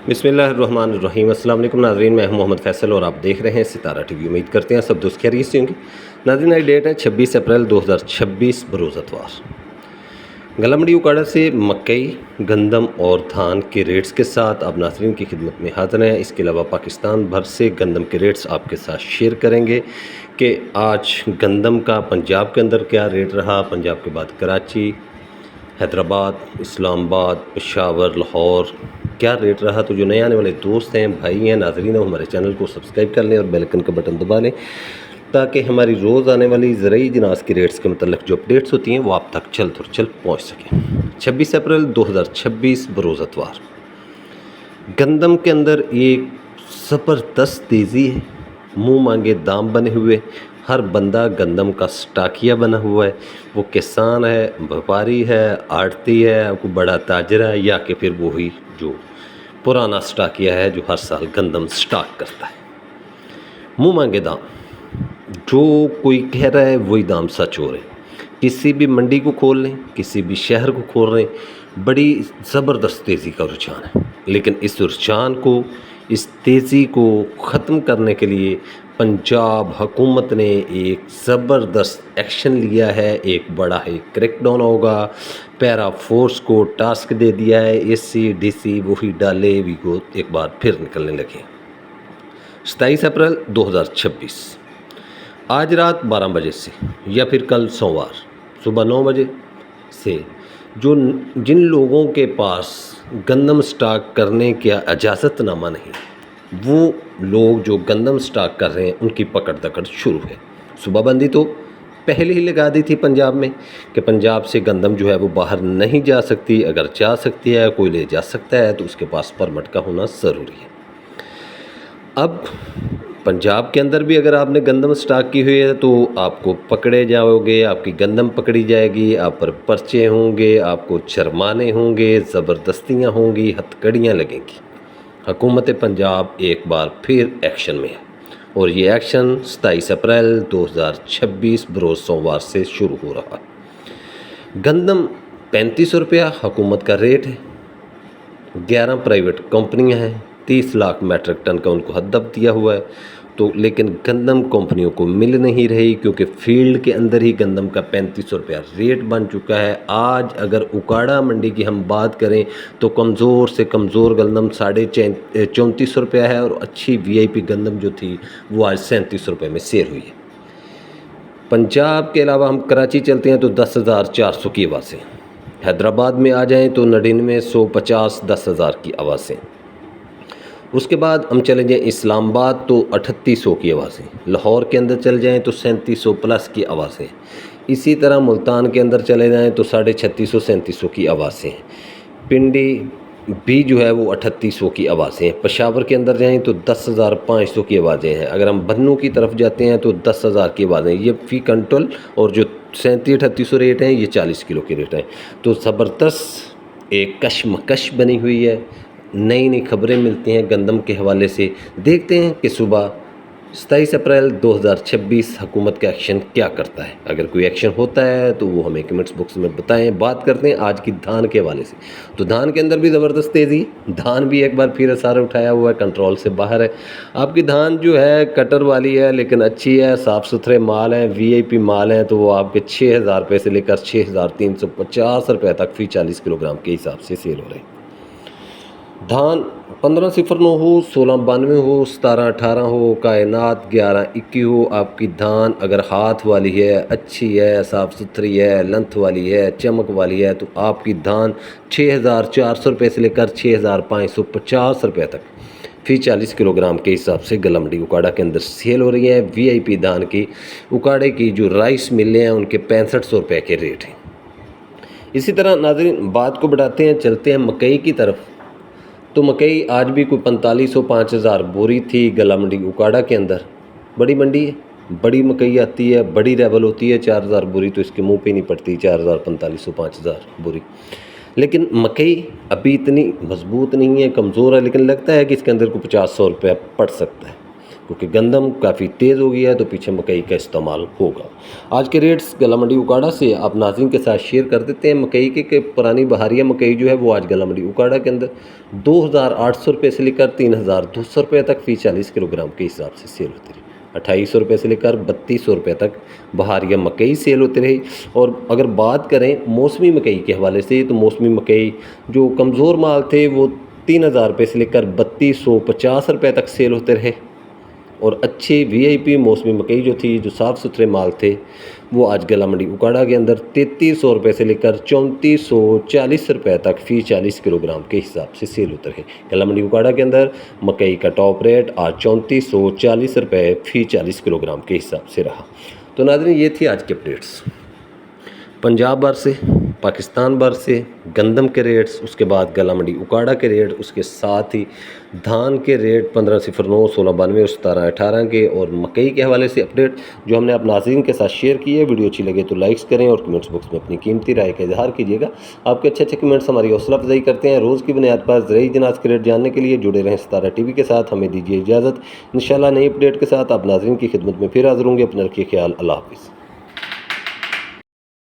بسم اللہ الرحمن الرحیم۔ السلام علیکم ناظرین، میں ہوں محمد فیصل اور آپ دیکھ رہے ہیں ستارہ ٹی وی۔ امید کرتے ہیں سب دوست خیریت سے ہوں گے۔ ناظرین، آج ڈیٹ ہے 26 اپریل 2026 بروز اتوار۔ گلا منڈی اکاڑا سے مکئی، گندم اور دھان کے ریٹس کے ساتھ آپ ناظرین کی خدمت میں حاضر ہیں۔ اس کے علاوہ پاکستان بھر سے گندم کے ریٹس آپ کے ساتھ شیئر کریں گے کہ آج گندم کا پنجاب کے اندر کیا ریٹ رہا، پنجاب کے بعد کراچی، حیدرآباد، اسلام آباد، پشاور، لاہور کیا ریٹ رہا۔ تو جو نئے آنے والے دوست ہیں، بھائی ہیں، ناظرین ہیں، وہ ہمارے چینل کو سبسکرائب کر لیں اور بیل آئکن کا بٹن دبا لیں تاکہ ہماری روز آنے والی زرعی جناس کی ریٹس کے متعلق جو اپڈیٹس ہوتی ہیں وہ آپ تک چل پہنچ سکیں۔ 26 اپریل 2026 بروز اتوار۔ گندم کے اندر ایک زبردست تیزی ہے، منہ مانگے دام بنے ہوئے، ہر بندہ گندم کا سٹاکیہ بنا ہوا ہے، وہ کسان ہے، ویپاری ہے، آڑتی ہے، کوئی بڑا تاجر ہے، یا کہ پھر وہی جو پرانا سٹاکیہ ہے جو ہر سال گندم سٹاک کرتا ہے۔ منہ مانگے دام، جو کوئی کہہ رہا ہے وہی دام سچ ہو رہے ہیں۔ کسی بھی منڈی کو کھول لیں، کسی بھی شہر کو کھول رہے ہیں، بڑی زبردست تیزی کا رجحان ہے۔ لیکن اس رجحان کو، اس تیزی کو ختم کرنے کے لیے پنجاب حکومت نے ایک زبردست ایکشن لیا ہے۔ ایک بڑا ہی کریک ڈاؤن ہوگا، پیرا فورس کو ٹاسک دے دیا ہے، اے سی ڈی سی وہی ڈالے بھی کو ایک بار پھر نکلنے لگے۔ 27 اپریل 2026 آج رات 12 بجے سے یا پھر کل سوموار صبح 9 بجے سے جن لوگوں کے پاس گندم سٹاک کرنے کا اجازت نامہ نہیں، وہ لوگ جو گندم سٹاک کر رہے ہیں ان کی پکڑ دکڑ شروع ہے۔ صوبہ بندی تو پہلے ہی لگا دی تھی پنجاب میں کہ پنجاب سے گندم جو ہے وہ باہر نہیں جا سکتی، اگر جا سکتی ہے، کوئی لے جا سکتا ہے تو اس کے پاس پرمٹ کا ہونا ضروری ہے۔ اب پنجاب کے اندر بھی اگر آپ نے گندم سٹاک کی ہوئی ہے تو آپ کو پکڑے جاؤ گے، آپ کی گندم پکڑی جائے گی، آپ پر پرچے ہوں گے، آپ کو جرمانے ہوں گے، زبردستیاں ہوں گی، ہتھ کڑیاں لگیں گی۔ حکومت پنجاب ایک بار پھر ایکشن میں ہے اور یہ ایکشن 27 اپریل 2026 بروز سوموار سے شروع ہو رہا ہے۔ گندم 3500 روپیہ حکومت کا ریٹ ہے۔ 11 پرائیویٹ کمپنیاں ہیں، 30 لاکھ میٹرک ٹن کا ان کو ہدف دیا ہوا ہے، تو لیکن گندم کمپنیوں کو مل نہیں رہی کیونکہ فیلڈ کے اندر ہی گندم کا 3500 روپیہ ریٹ بن چکا ہے۔ آج اگر اکاڑا منڈی کی ہم بات کریں تو کمزور سے کمزور گندم 3450 روپیہ ہے اور اچھی وی آئی پی گندم جو تھی وہ آج 3700 روپے میں سیل ہوئی ہے۔ پنجاب کے علاوہ ہم کراچی چلتے ہیں تو 10,400 کی آوازیں، حیدرآباد میں آ جائیں تو 99 150 10,000 کی آوازیں، اس کے بعد ہم چلے جائیں اسلام آباد تو 3800 کی آوازیں، لاہور کے اندر چل جائیں تو 3700 پلس کی آوازیں، اسی طرح ملتان کے اندر چلے جائیں تو 3650 3700 کی آوازیں، پنڈی بھی جو ہے وہ 3800 کی آوازیں، پشاور کے اندر جائیں تو 10,500 کی آوازیں ہیں، اگر ہم بنوں کی طرف جاتے ہیں تو 10,000 کی آوازیں، یہ فی کنٹرول، اور جو 3700-3800 ریٹ ہیں یہ 40 کلو کے ریٹ ہیں۔ تو زبردست ایک کشمکش بنی ہوئی ہے، نئی خبریں ملتی ہیں گندم کے حوالے سے۔ دیکھتے ہیں کہ صبح 27 اپریل 2026 حکومت کا ایکشن کیا کرتا ہے۔ اگر کوئی ایکشن ہوتا ہے تو وہ ہمیں کمنٹس باکس میں بتائیں۔ بات کرتے ہیں آج کی دھان کے حوالے سے، تو دھان کے اندر بھی زبردست تیزی، دھان بھی ایک بار پھر اثار اٹھایا ہوا ہے، کنٹرول سے باہر ہے۔ آپ کی دھان جو ہے کٹر والی ہے لیکن اچھی ہے، صاف ستھرے مال ہیں، وی آئی پی مال ہیں، تو وہ آپ کے 6,000 روپے سے لے کر 6,350 روپے تک فی 40 کلو گرام کے حساب سے سیل ہو رہے ہیں۔ دھان 1509 ہو، 1692 ہو، 1718 ہو، کائنات 1121 ہو، آپ کی دھان اگر ہاتھ والی ہے، اچھی ہے، صاف ستھری ہے، لنتھ والی ہے، چمک والی ہے، تو آپ کی دھان 6,400 روپے سے لے کر 6,550 روپے تک فی 40 کلو گرام کے حساب سے گلا منڈی اکاڑا کے اندر سیل ہو رہی ہیں۔ وی آئی پی دھان کی اکاڑے کی جو رائس ملیں ہیں ان کے 6500 روپے کے ریٹ ہیں۔ اسی طرح ناظرین بات کو بڑھاتے ہیں، چلتے ہیں مکئی کی طرف، تو مکئی آج بھی کوئی 4500 5000 بوری تھی گلا منڈی اکاڑا کے اندر۔ بڑی منڈی ہے، بڑی مکئی آتی ہے، بڑی لیول ہوتی ہے، 4000 بوری تو اس کے منہ پہ نہیں پڑتی، 4000 4500 5000 بوری۔ لیکن مکئی ابھی اتنی مضبوط نہیں ہے، کمزور ہے، لیکن لگتا ہے کہ اس کے اندر کو 50-100 روپیہ پڑ سکتا ہے۔ کیونکہ گندم کافی تیز ہو گیا ہے تو پیچھے مکئی کا استعمال ہوگا۔ آج کے ریٹس گلا منڈی اکاڑا سے آپ ناظرین کے ساتھ شیئر کر دیتے ہیں۔ مکئی کے پرانی بہاریہ مکئی جو ہے وہ آج گلا منڈی اکاڑا کے اندر 2,800 روپے سے لے کر 3,200 روپے تک فی 40 کلو گرام کے حساب سے سیل ہوتی رہی۔ 2,800 روپے سے لے کر 3,200 روپے تک بہاریہ مکئی سیل ہوتی رہی۔ اور اگر بات کریں موسمی مکئی کے حوالے سے تو موسمی مکئی جو کمزور مال تھے وہ 3,000 روپے سے لے کر 3,250 روپے تک سیل ہوتے رہے، اور اچھی وی آئی پی موسمی مکئی جو تھی جو صاف ستھرے مال تھے وہ آج گلا منڈی اکاڑا کے اندر 3,300 روپے سے لے کر 3,440 روپے تک فی 40 کلو گرام کے حساب سے سیل ہوتے رہے۔ گلا منڈی اکاڑا کے اندر مکئی کا ٹاپ ریٹ آج 3,440 روپے فی 40 کلو گرام کے حساب سے رہا۔ تو ناظرین یہ تھی آج کے اپڈیٹس پنجاب بھر سے، پاکستان بھر سے، گندم کے ریٹس، اس کے بعد گلا منڈی اکاڑا کے ریٹ، اس کے ساتھ ہی دھان کے ریٹ 1509 1692 اور 1718 کے، اور مکئی کے حوالے سے اپڈیٹ جو ہم نے آپ ناظرین کے ساتھ شیئر کی ہے۔ ویڈیو اچھی لگے تو لائکس کریں اور کمنٹس باکس میں اپنی قیمتی رائے کا اظہار کیجیے گا۔ آپ کے اچھے کمنٹس ہماری حوصلہ افزائی کرتے ہیں۔ روز کی بنیاد پر زرعی جناز کے ریٹ جاننے کے لیے جڑے رہیں ستارہ ٹی وی کے ساتھ۔ ہمیں دیجیے اجازت، انشاءاللہ نئی اپڈیٹ کے ساتھ آپ ناظرین کی خدمت میں پھر حاضر ہوں گے۔ اپنا رکھیے خیال، اللہ حافظ۔